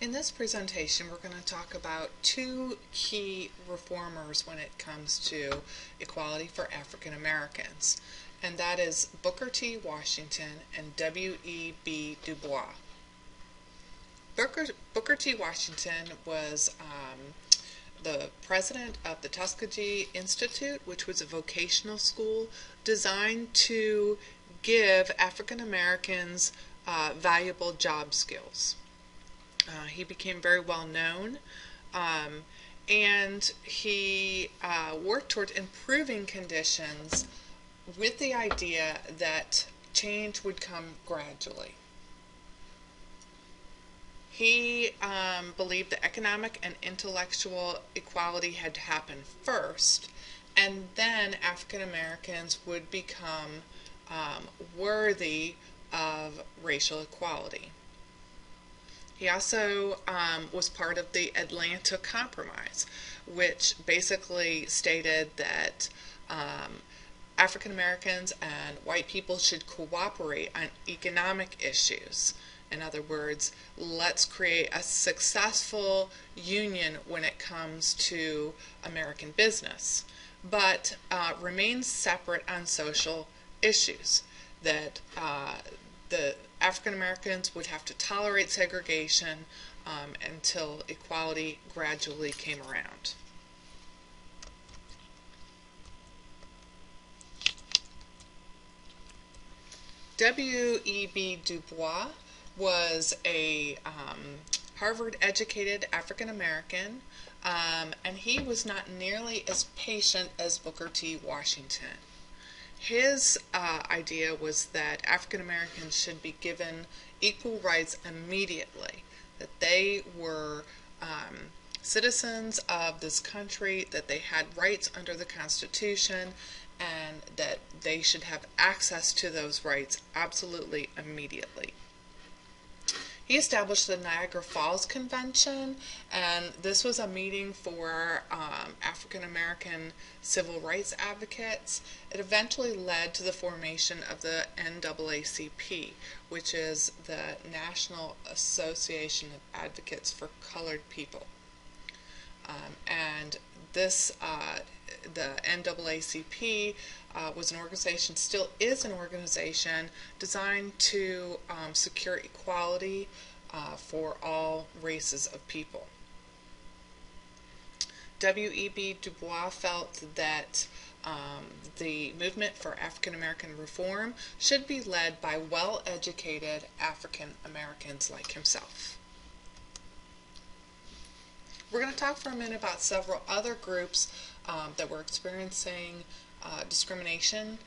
In this presentation, we're going to talk about two key reformers when it comes to equality for African Americans, and that is Booker T. Washington and W.E.B. Du Bois. Booker T. Washington was the president of the Tuskegee Institute, which was a vocational school designed to give African Americans valuable job skills. He became very well known, and he worked toward improving conditions with the idea that change would come gradually. He believed that economic and intellectual equality had to happen first, and then African Americans would become worthy of racial equality. He also was part of the Atlanta Compromise, which basically stated that African Americans and white people should cooperate on economic issues. In other words, let's create a successful union when it comes to American business, but remain separate on social issues. That the African Americans would have to tolerate segregation until equality gradually came around. W.E.B. Du Bois was a Harvard-educated African American, and he was not nearly as patient as Booker T. Washington. His idea was that African Americans should be given equal rights immediately, that they were citizens of this country, that they had rights under the Constitution, and that they should have access to those rights absolutely immediately. He established the Niagara Falls Convention, and this was a meeting for African American civil rights advocates. It eventually led to the formation of the NAACP, which is the National Association of Advocates for Colored People. And this, the NAACP was an organization, still is an organization, designed to secure equality for all races of people. W.E.B. Du Bois felt that the movement for African American reform should be led by well-educated African Americans like himself. We're going to talk for a minute about several other groups that were experiencing discrimination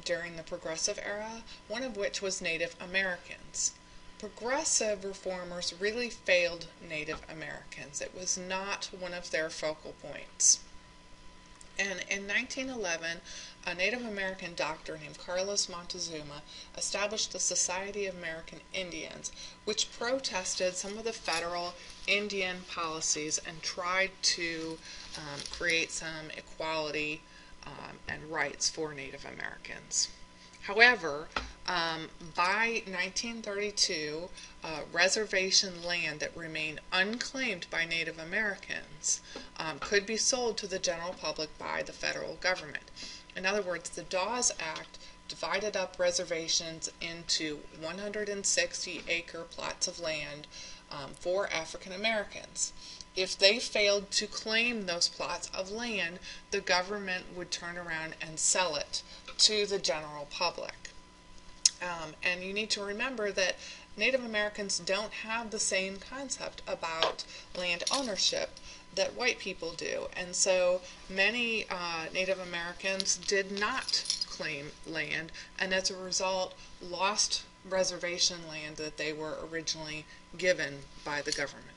during the Progressive Era, one of which was Native Americans. Progressive reformers really failed Native Americans. It was not one of their focal points. And in 1911, a Native American doctor named Carlos Montezuma established the Society of American Indians, which protested some of the federal Indian policies and tried to create some equality and rights for Native Americans. However, by 1932, reservation land that remained unclaimed by Native Americans could be sold to the general public by the federal government. In other words, the Dawes Act divided up reservations into 160-acre plots of land for African Americans. If they failed to claim those plots of land, the government would turn around and sell it to the general public. And you need to remember that Native Americans don't have the same concept about land ownership that white people do, and so many Native Americans did not claim land, and as a result lost reservation land that they were originally given by the government.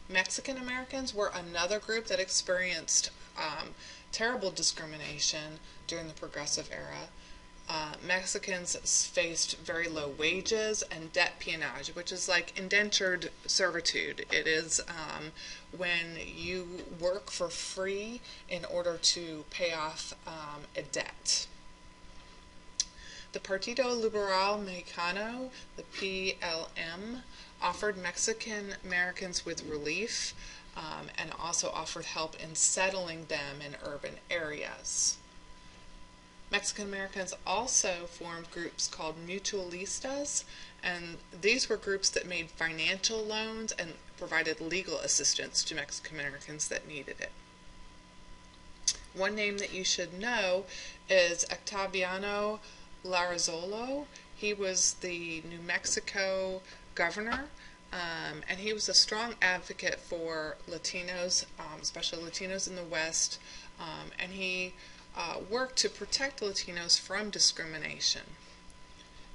Mexican Americans were another group that experienced terrible discrimination during the Progressive Era. Mexicans faced very low wages and debt peonage, which is like indentured servitude. It is when you work for free in order to pay off a debt. The Partido Liberal Mexicano, the PLM, offered Mexican Americans with relief and also offered help in settling them in urban areas. Mexican Americans also formed groups called mutualistas, and these were groups that made financial loans and provided legal assistance to Mexican Americans that needed it. One name that you should know is Octaviano Larrazolo. He was the New Mexico governor, and he was a strong advocate for Latinos, especially Latinos in the West, and he worked to protect Latinos from discrimination.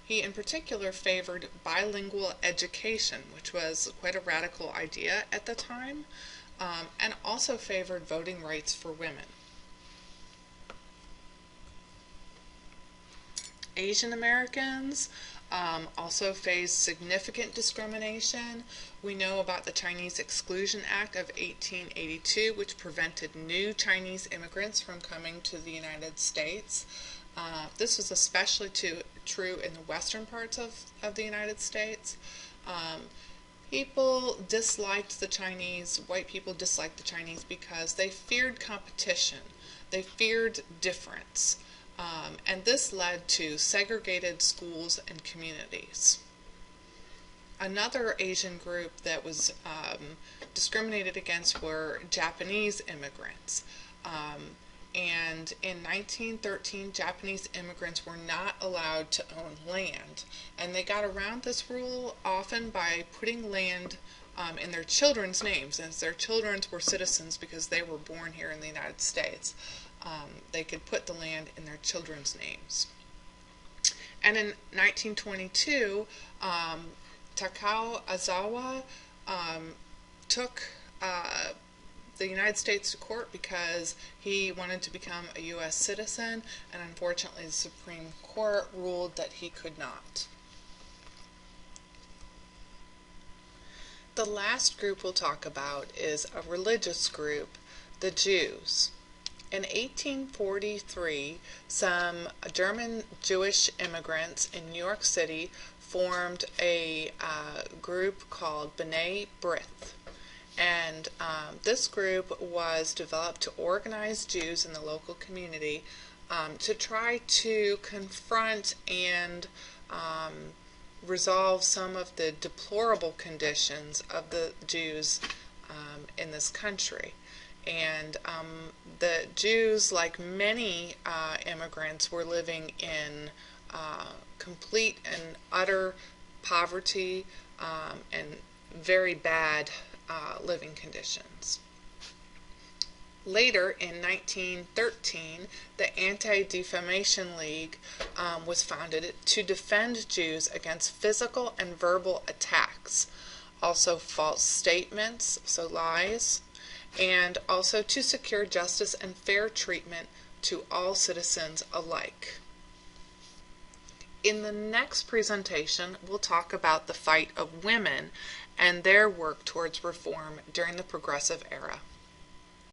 He in particular favored bilingual education, which was quite a radical idea at the time, and also favored voting rights for women. Asian Americans also faced significant discrimination. We know about the Chinese Exclusion Act of 1882, which prevented new Chinese immigrants from coming to the United States. This was especially true in the western parts of the United States. People disliked the Chinese, white people disliked the Chinese because they feared competition. They feared difference. And this led to segregated schools and communities. Another Asian group that was discriminated against were Japanese immigrants. And in 1913, Japanese immigrants were not allowed to own land. And they got around this rule often by putting land in their children's names. And their children were citizens because they were born here in the United States. They could put the land in their children's names. And in 1922, Takao Ozawa took the United States to court because he wanted to become a U.S. citizen, and unfortunately the Supreme Court ruled that he could not. The last group we'll talk about is a religious group, the Jews. In 1843, some German Jewish immigrants in New York City formed a group called B'nai B'rith. And this group was developed to organize Jews in the local community to try to confront and resolve some of the deplorable conditions of the Jews in this country. And the Jews, like many immigrants, were living in complete and utter poverty and very bad living conditions. Later, in 1913, the Anti-Defamation League was founded to defend Jews against physical and verbal attacks, also false statements, so lies, and also to secure justice and fair treatment to all citizens alike. In the next presentation, we'll talk about the fight of women and their work towards reform during the Progressive Era.